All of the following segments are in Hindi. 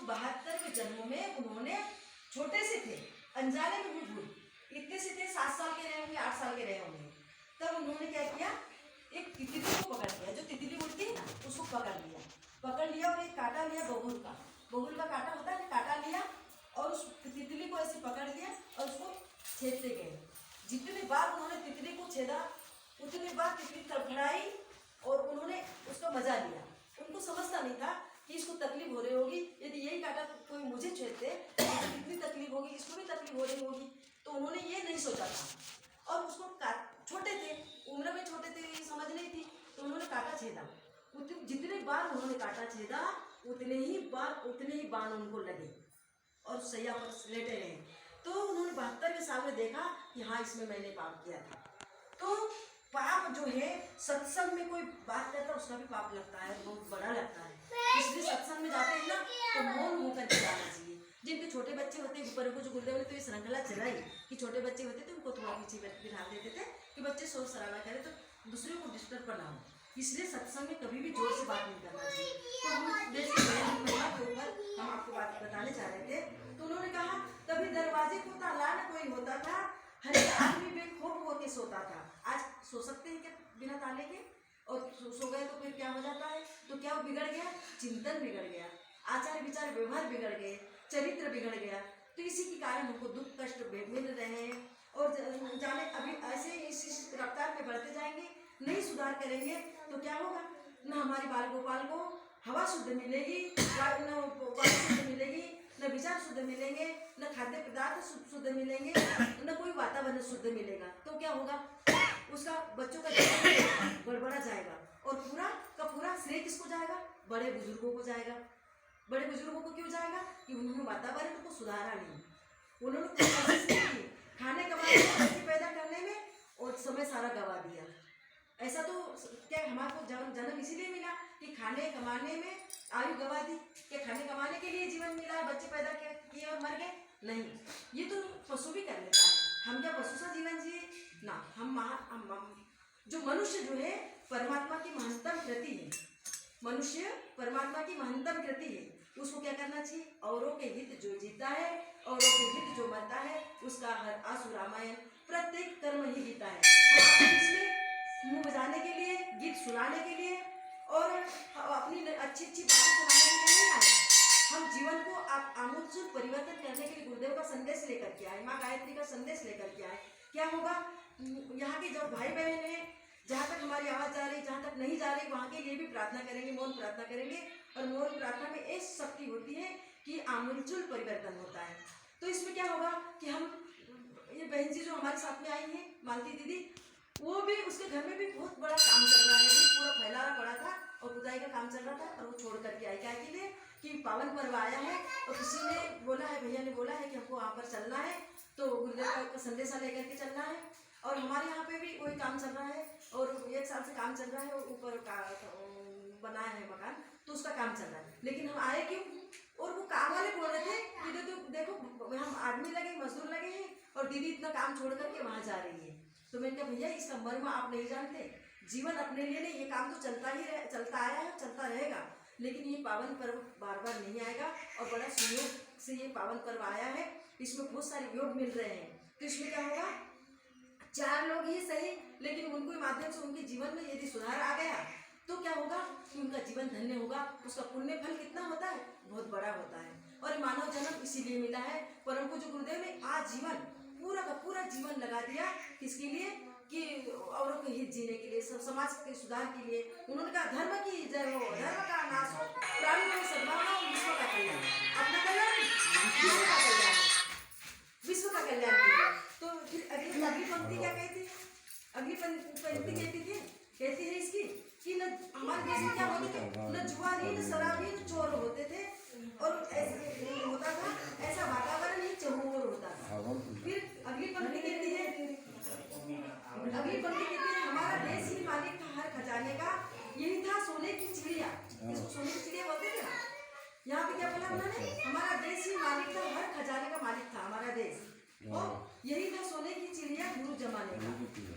172वें जन्म में उन्होंने छोटे से थे, अनजाने में भी भूल इतने से थे, 7 साल के रहे होंगे, 8 साल के रहे होंगे, तब उन्होंने क्या किया, एक तितली को पकड़ लिया, जो तितली उड़ती है ना उसको पकड़ लिया और एक कांटा लिया, बबूल का कांटा होता है, कांटा लिया और उस तितली को ऐसे पकड़ लिया और उसको छेदते गए। जितनी बार उन्होंने तितली को छेदा उतनी बार तितली तड़फड़ाई और उन्होंने उसका मजा लिया। उनको समझता नहीं था कि इसको तकलीफ हो रही होगी, यदि यही कांटा कोई मुझे छेदते तो कितनी तकलीफ होगी, इसको भी तकलीफ हो रही होगी, तो उन्होंने ये नहीं सोचा था। और उसको छोटे थे, उम्र में छोटे थे, समझ नहीं थी, तो उन्होंने कांटा छेदा। जितने बार उन्होंने कांटा छेदा उतने ही बाण उनको लगे और सैया पर लेटे रहे। तो उन्होंने 72वें साल में देखा कि हाँ, इसमें मैंने पाप किया था। तो पाप जो है, सत्संग में कोई बात करता है उसका भी पाप लगता है, बहुत बड़ा लगता है। इसलिए सत्संग में जाते हैं ना तो मौन होकर के जाना चाहिए। जिनके छोटे बच्चे होते हैं, ऊपर को जो गुरुदेव ने तो ये श्रृंखला चलाई कि छोटे बच्चे होते थे उनको थोड़ा पीछे बिठा देते थे कि बच्चे शोर शराबा करें तो दूसरे को डिस्टर्ब करना हो। इसलिए सत्संग में कभी भी जोर से बात नहीं करना चाहिए। तो हम जैसे के ऊपर हम आपको बात बताने चाह रहे थे, तो उन्होंने कहा कभी दरवाजे को ताला न कोई होता था, हर एक आदमी बेखौफ होके सोता था। आज सो सकते हैं क्या बिना ताले के? और सो गए तो फिर क्या हो जाता है? तो क्या वो बिगड़ गया? चिंतन बिगड़ गया, आचार विचार व्यवहार बिगड़ गए, चरित्र बिगड़ गया। तो इसी के कारण हमको दुख कष्ट मिल रहे हैं। और जाने अभी ऐसे इस रफ्तार पे बढ़ते जाएंगे, नहीं सुधार करेंगे तो क्या होगा? न हमारे बाल गोपाल को हवा शुद्ध मिलेगी, न वायु शुद्ध मिलेगी, न विचार शुद्ध मिलेंगे, न खाद्य पदार्थ शुद्ध मिलेंगे, न कोई वातावरण शुद्ध मिलेगा। तो क्या होगा? उसका बच्चों का जीवन गड़बड़ा जाएगा और पूरा का पूरा श्रेय किसको जाएगा? बड़े बुजुर्गों को जाएगा। बड़े बुजुर्गों को क्यों जाएगा? कि उन्होंने वातावरण को सुधारा नहीं, उन्होंने कोशिश नहीं की खाने कमाने में, पैदा करने में, और समय सारा गवा दिया। ऐसा तो क्या हमारे जन्म इसीलिए मिला कि खाने कमाने में आयु गवा दी? क्या खाने कमाने के लिए जीवन मिला, बच्चे पैदा किए और मर गए? नहीं, ये तो पशु भी कर लेता है। हम क्या पशु सा जीवन जिए ना? हम जो मनुष्य जो है परमात्मा की महत्तम कृति है, मनुष्य परमात्मा की महत्तम कृति है। उसको क्या करना चाहिए? औरों के हित जो जीता है, औरों के हित जो मरता है, उसका हर आंसू रामायण, प्रत्येक कर्म ही गीता है। हम इसमें मुँह बजाने के लिए, गीत सुनाने के लिए और अपनी अच्छी अच्छी बातें सुनाने के लिए नहीं आए। हम जीवन को आमूल परिवर्तन करने के लिए गुरुदेव का संदेश लेकर के आए, माँ गायत्री का संदेश लेकर के आए। क्या होगा? यहाँ के जो भाई बहन हैं, जहाँ तक हमारी आवाज़ जा रही, जहाँ तक नहीं जा रही, वहाँ के लिए भी प्रार्थना करेंगे, मौन प्रार्थना करेंगे। और मौन प्रार्थना में एक शक्ति होती है कि आमूलचूल परिवर्तन होता है। तो इसमें क्या होगा कि हम ये बहन जी जो हमारे साथ में आई हैं, मालती दीदी, वो भी उसके घर में भी बहुत बड़ा काम चल रहा है, वो पूरा फैला पड़ा था और खुदाई का काम चल रहा था और वो छोड़ करके आई। क्या के लिए? कि पावन पर्व आया है और किसी ने बोला है, भैया ने बोला है कि हमको वहाँ पर चलना है, तो गुरुदेव का संदेशा लेकर के चलना है। और हमारे यहाँ पे भी वही काम चल रहा है और 1 साल से काम चल रहा है, ऊपर बनाया है मकान, तो उसका काम चल रहा है। लेकिन हम आए क्यों? और वो काम वाले बोल रहे थे कि देखो हम आदमी लगे, मजदूर लगे हैं और दीदी इतना काम छोड़ करके वहाँ जा रही है। तो मैंने कहा भैया इसका मर्म आप नहीं जानते, जीवन अपने लिए नहीं, ये काम तो चलता आया है, चलता रहेगा, लेकिन ये पावन पर्व बार बार नहीं आएगा। और बड़ा सुयोग से ये पावन पर्व आया है, इसमें बहुत सारे योग मिल रहे हैं। तो इसमें क्या होगा? 4 लोग ही सही, लेकिन उनके माध्यम से उनके जीवन में यदि सुधार आ गया तो क्या होगा कि उनका जीवन धन्य होगा। उसका पुण्य फल कितना होता है? बहुत बड़ा होता है। और मानव जन्म इसीलिए मिला है। परम पूज्य गुरुदेव ने आज जीवन पूरा का पूरा जीवन लगा दिया किसके लिए? कि औरों के हित जीने के लिए, समाज के सुधार के लिए। उन्होंने कहा धर्म की जय हो, धर्म का नाश हो, प्राणियों में सद्भावना हो, विश्व का कल्याण। अपना कल्याण, विश्व का कल्याण, विश्व का कल्याण के लिए। तो फिर अगली पंक्ति क्या कहती है? अगली पंक्ति कहती है इसकी कि न हमारे देश में क्या होते थे? न जुआरी, न शराबी, न चोर होते थे और ऐसे होता था, ऐसा वातावरण ही चहुओर होता था। फिर अगली पंक्ति कहती है हमारा देश ही मालिक था हर खजाने का, यही था सोने की चिड़िया। इसको सोने की चिड़िया बोलते थे ना। यहाँ पे क्या बोला उन्होंने? हमारा देश ही मालिक था, हर खजाने का मालिक था हमारा देश, और यही था सोने की चिड़िया गुरु जमाने का।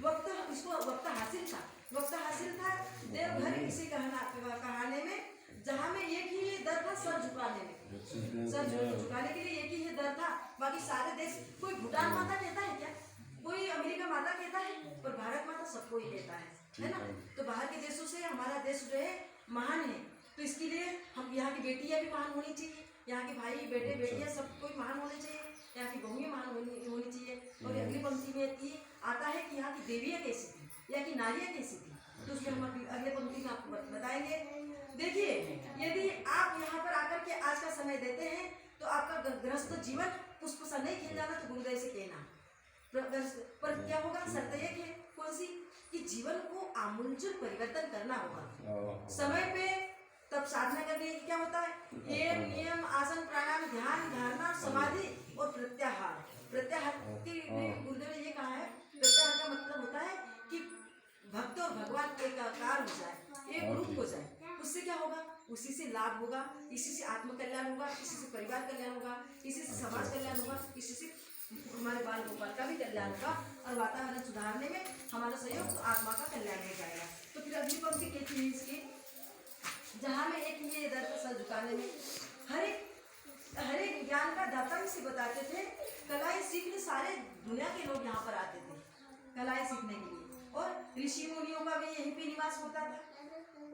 वक्त हासिल था। देवघर इसी कहाने में जहाँ में एक ही दर था सर झुकाने में, सर झुकाने के लिए एक ही दर था। बाकी सारे देश, कोई भूटान माता कहता है क्या, कोई अमेरिका माता कहता है, पर भारत माता सबको ही कहता है ना। तो बाहर के देशों से हमारा देश जो है महान है, तो इसके लिए हम यहाँ की बेटियाँ भी महान होनी चाहिए, यहाँ के भाई बेटे बेटियाँ सब कोई महान होने चाहिए, यहाँ की बहुएं महान होनी चाहिए। और अगली पंक्ति में आता है कि यहाँ की देवियाँ कैसी थी, यहाँ की नारियाँ कैसी थी, तो उसमें हम अगले पंक्ति में आपको बताएंगे। देखिए, यदि आप यहाँ पर आकर के आज का समय देते हैं तो आपका गृहस्थ जीवन पुष्प सा नहीं खिल जाना, तो गुरुदेव से कहना। पर क्या होगा, शर्त एक है, कौन सी, कि जीवन को आमूलचूल परिवर्तन करना होगा समय पे। तब साधना करने की क्या होता है, हेम नियम आसन प्राणायाम ध्यान धारणा समाधि और प्रत्याहार। प्रत्याहार गुरुदेव ने ये कहा है, प्रत्याहार का मतलब होता है कि भक्त और भगवान को एकाकार हो जाए, एक रूप हो जाए। उससे क्या होगा, उसी से लाभ होगा, इसी से आत्म कल्याण होगा, इसी से परिवार कल्याण होगा, इसी से समाज कल्याण होगा, इसी से हमारे बाल गोपाल का भी कल्याण होगा, और वातावरण सुधारने में हमारा सहयोग, तो आत्मा का कल्याण हो जाएगा। तो फिर अगली पंक्ति कहती है इसकी, जहाँ में एक ये दर्द सर झुकाने में हर एक ज्ञान का दाता भी से बताते थे। कलाएं सीखने सारे दुनिया के लोग यहाँ पर आते थे कलाएं सीखने के लिए, और ऋषि मुनियों का भी यहीं पे निवास होता था,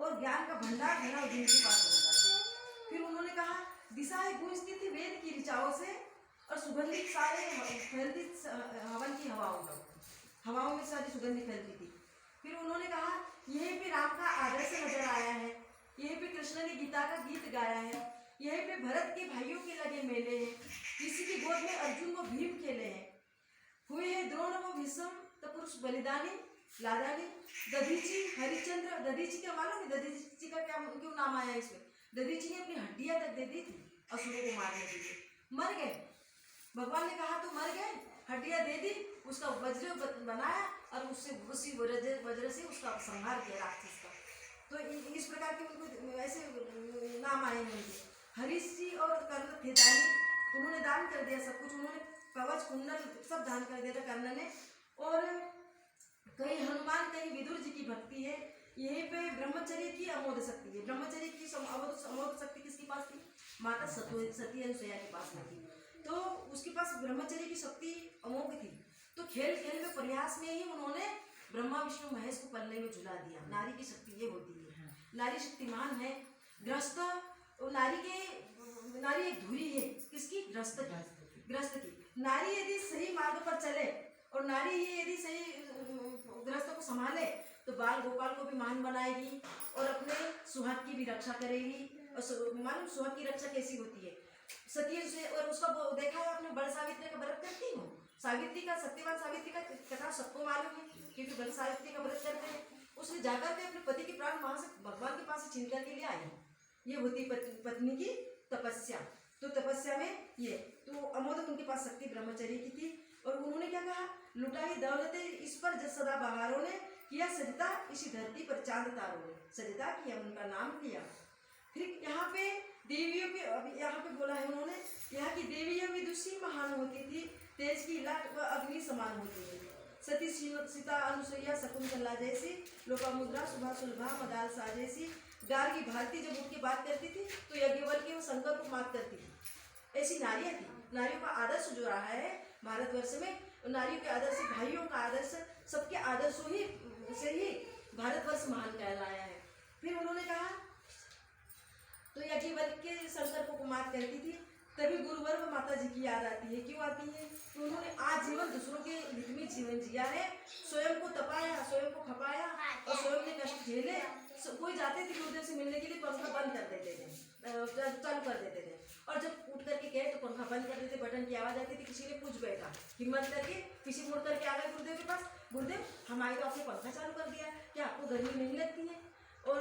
और ज्ञान का भंडार घना उनके पास होता था। फिर उन्होंने कहा, दिशाएं गूंजती थी वेद की ऋचाओं से, और सुगंधित सारे फैलती हवन की हवाओं में सारी सुगंधी फैलती थी। फिर उन्होंने कहा, यहीं पे राम का आदर्श नजर आया है, यहीं पे कृष्ण ने गीता का गीत गाया है, यहीं पे भरत के भाइयों के लगे मेले हैं, किसी की गोद में अर्जुन व भीम खेले हैं, हुए हैं द्रोण व भीष्म पुरुष बलिदानी लादानी, दधीची हरिश्चंद्र। दधीची क्या मालूम है, दधीची का क्या क्यों नाम आया इसमें, दधीची ने अपनी हड्डियां तक दे दी थी असुरों को मारने के लिए, मर गए। भगवान ने कहा तो मर गए, हड्डियां दे दी, उसका वज्र बनाया, और उससे उसी वज्र से उसका संहार किया राक्षस का। तो इस प्रकार के उनको ऐसे नाम आए हैं। हरीश जी और कर्ण थे दानी, उन्होंने दान कर दिया सब कुछ, उन्होंने कवच कुंडल सब दान कर दिया था कर्ण ने। और कहीं हनुमान, कहीं विदुर जी की भक्ति है। यहीं पे ब्रह्मचर्य की अमोघ शक्ति है। ब्रह्मचर्य की अमोघ शक्ति किसके पास थी, माता सती अनुसुईया के पास में थी, तो उसके पास ब्रह्मचर्य की शक्ति अमोघ थी। तो खेल खेल में प्रयास में ही उन्होंने ब्रह्मा विष्णु महेश को पल्ले में झुला दिया। नारी की शक्ति ये होती है, नारी शक्तिमान है। गृहस्थ नारी एक धुरी है, किसकी, गृहस्थ की। नारी यदि सही मार्ग पर चले, और नारी ही यदि सही गृहस्थ को संभाले, तो बाल गोपाल को भी महान बनाएगी, और अपने सुहाग की भी रक्षा करेगी। और मालूम सुहाग की रक्षा कैसी होती है, सती से। और उसका देखा है आपने, बड़ सावित्री का व्रत करती हूँ, सावित्री का, सत्यवान सावित्री का कथा सबको मालूम है, क्योंकि बड़ सावित्री का व्रत करते हैं। उसने जाकर के अपने पति के प्राण वहां से भगवान के पास से छीन करके ले आई। ये होती पत्नी की तपस्या। तो तपस्या में ये तो अमोघ उनके पास शक्ति ब्रह्मचर्य की थी। और उन्होंने क्या कहा, लुटाई दौलते इस पर सदा बहारों ने, किया सजता इसी धरती पर चांद तारों ने, सजता किया, उनका नाम लिया। फिर यहाँ पे देवियों के, अभी यहाँ पे बोला है उन्होंने, यहाँ की देवियां विदुषी महान होती थी, तेज की लाट व अग्नि समान होती थी। सती सीता अनुसुईया शकुंतला जैसी, लोपामुद्रा सुभा सुलभा मदाल सा जैसी। गार्गी भारती जब उठ के बात करती थी तो यज्ञवल्क्य वो शंकर को मात करती थी। ऐसी नारियां थी। नारियों का आदर्श जो रहा है भारतवर्ष में, नारियों के आदर्श, भाइयों का आदर्श, सबके आदर्शों ही से ही भारतवर्ष महान कहलाया है। फिर उन्होंने कहा, तो यज्ञवल्क्य शंकर को मात करती थी, तभी गुरुवर्ग माता जी की याद आती है। क्यों आती है, तो उन्होंने आजीवन दूसरों के हित में जीवन जिया है, स्वयं को तपाया, स्वयं को खपाया, और स्वयं ने कष्ट झेले। कोई जाते थे गुरुदेव से मिलने के लिए, पंखा बंद कर देते थे, चालू कर देते थे, और जब उठ करके गए तो पंखा बंद कर देते, बटन की आवाज आती थी, किसी ने पूछ बैठा, हिम्मत करके किसी मुड़ करके आ गए गुरुदेव के पास, गुरुदेव हमारे तो आपने पंखा चालू कर दिया, क्या आपको गर्मी नहीं लगती है, और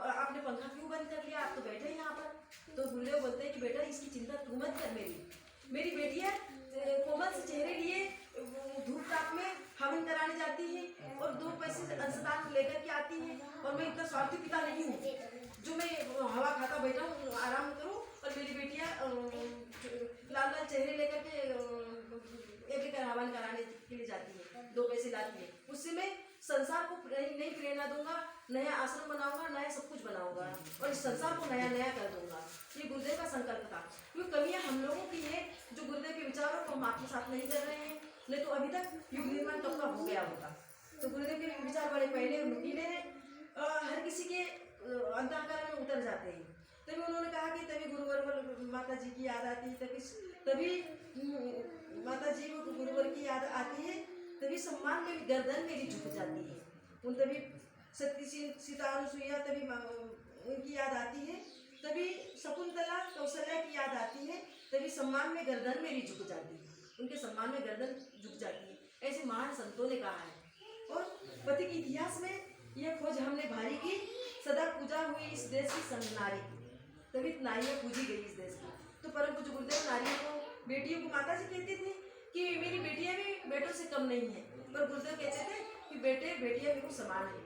आपने पंखा क्यों बंद कर लिया, आप तो बैठे हैं यहाँ पर। तो गुरुदेव बोलते हैं कि बेटा इसकी चिंता तू मत कर, मेरी बेटियाँ कोमल से चेहरे लिए धूप ताप में हवन कराने जाती है, और 2 पैसे से अंशदान लेकर के आती है, और मैं इतना स्वार्थी पिता नहीं हूँ जो मैं हवा खाता बैठा हूँ, आराम करूँ, और मेरी बेटियाँ लाल लाल चेहरे लेकर के एक हवन कराने के लिए जाती है, 2 पैसे लाती है। उससे मैं संसार को नहीं प्रेरणा दूंगा, नया आश्रम बनाऊंगा, नया सब कुछ बनाऊंगा, और संसार को नया नया कर दूंगा। ये गुरुदेव का संकल्प था। क्योंकि कमियां हम लोगों की है जो गुरुदेव के विचारों को हम आत्मसात नहीं कर रहे हैं, नहीं तो अभी तक युग निर्माण कब का हो गया होता। तो गुरुदेव के विचार बड़े पहले और नुकीले हैं, हर किसी के अंतःकरण में उतर जाते हैं। तभी उन्होंने कहा कि तभी गुरुवर माता जी की याद आती है, तभी माता जी को गुरुवर की याद आती है, तभी सम्मान में गर्दन मेरी झुक जाती है। उन तभी सती सीता अनुसुईया तभी उनकी याद आती है, तभी शकुंतला कौशल्या की याद आती है, तभी सम्मान में गर्दन मेरी झुक जाती है, उनके सम्मान में गर्दन झुक जाती है। ऐसे महान संतों ने कहा है। और पति के इतिहास में यह खोज हमने भारी की, सदा पूजा हुई इस देश की संग नारी की, तभी नारियां पूजी गई इस देश की। तो परम पूज्य गुरुदेव नारियों को, बेटियों को माता जी कहते थे कि मेरी बेटियां भी बेटों से कम नहीं है, पर गुरुदेव कहते थे कि बेटे बेटियां बिल्कुल समान है।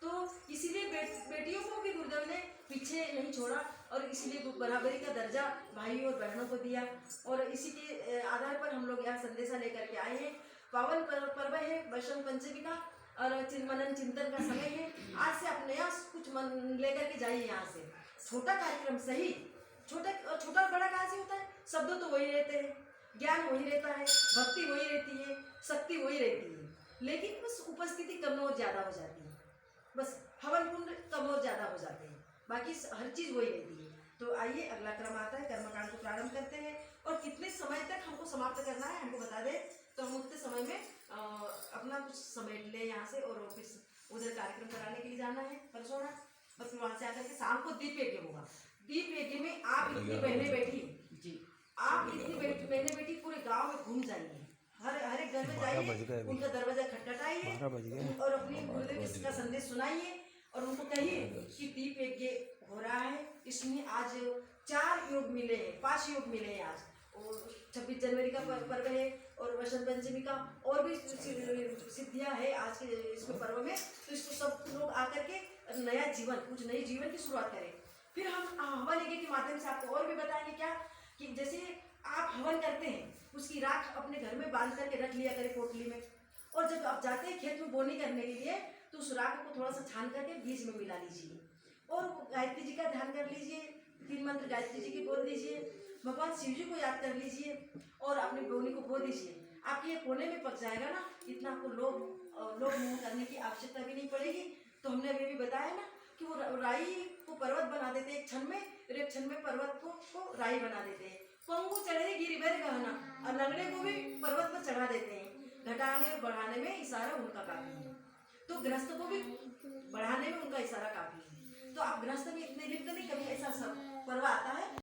तो इसीलिए बेटियों को भी गुरुदेव ने पीछे नहीं छोड़ा और इसलिए बराबरी का दर्जा भाइयों और बहनों को दिया। और इसी के आधार पर हम लोग यहाँ संदेशा लेकर के आए हैं। पावन पर्व है बसंत पंचमी का और मनन चिंतन का समय है। आज से आप नया कुछ मन लेकर के जाइए यहाँ से। छोटा कार्यक्रम सही, छोटा बड़ा कहाँ से होता है? शब्द तो वही रहते हैं, ज्ञान वही रहता है, भक्ति वही रहती है, शक्ति वही रहती है, लेकिन बस उपस्थिति कम और ज्यादा हो जाती है, बस हवन कुंड कम और ज्यादा हो जाते हैं, बाकी हर चीज वही रहती है। तो आइए अगला क्रम आता है, कर्मकांड को प्रारंभ करते हैं। और कितने समय तक हमको समाप्त करना है हमको बता दे, तो हम उतने समय में अपना कुछ समेट ले यहाँ से और फिर उधर कार्यक्रम कराने के लिए जाना है परसों रात। और फिर वहाँ से आकर के शाम को दीप यज्ञ होगा। दीप यज्ञ में आप इतनी बहनें बैठी जी, आप इतनी बहनें बैठी पूरे गांव में घूम जाइए, हर एक घर में जाइए, उनका दरवाजा खटखटाइए और अपनी गुरुदेव का संदेश सुनाइए और उनको कहिए कि दीप यज्ञ हो रहा है। इसमें आज 4 योग मिले हैं, 5 योग मिले हैं आज, और 26 जनवरी का पर्व है और वसंत पंचमी का और भी सिद्धियां है आज के इसमें पर्व में। तो इसको सब लोग आकर के नया जीवन, कुछ नई जीवन की शुरुआत करें। फिर हम हवन यज्ञ के माध्यम से आपको और भी बताएंगे क्या कि जैसे आप हवन करते हैं उसकी राख अपने घर में बांध करके रख लिया करें पोटली में, और जब आप जाते हैं खेत में बोनी करने के लिए तो उस राख को थोड़ा सा छान करके बीज में मिला लीजिए और गायत्री जी का ध्यान कर लीजिए, 3 मंत्र गायत्री जी की बोल दीजिए, भगवान शिव जी को याद कर लीजिए और अपनी बोनी को बो दीजिए। आपके ये कोने में पक जाएगा ना, इतना आपको लोग मुँह करने की आवश्यकता भी नहीं पड़ेगी। तो हमने अभी भी बताया ना कि वो राई को पर्वत बना देते हैं एक क्षण में, और एक क्षण में पर्वत को राई बना देते हैं। पंगु चढ़े गिरिवर गहना, और लंगड़े को भी पर्वत पर चढ़ा देते हैं। घटाने और बढ़ाने में इशारा उनका काफी है, तो गृहस्थ को भी बढ़ाने में उनका इशारा काफी है। तो आप गृहस्थ में इतने लिप्त नहीं, कभी ऐसा सब पर्व आता है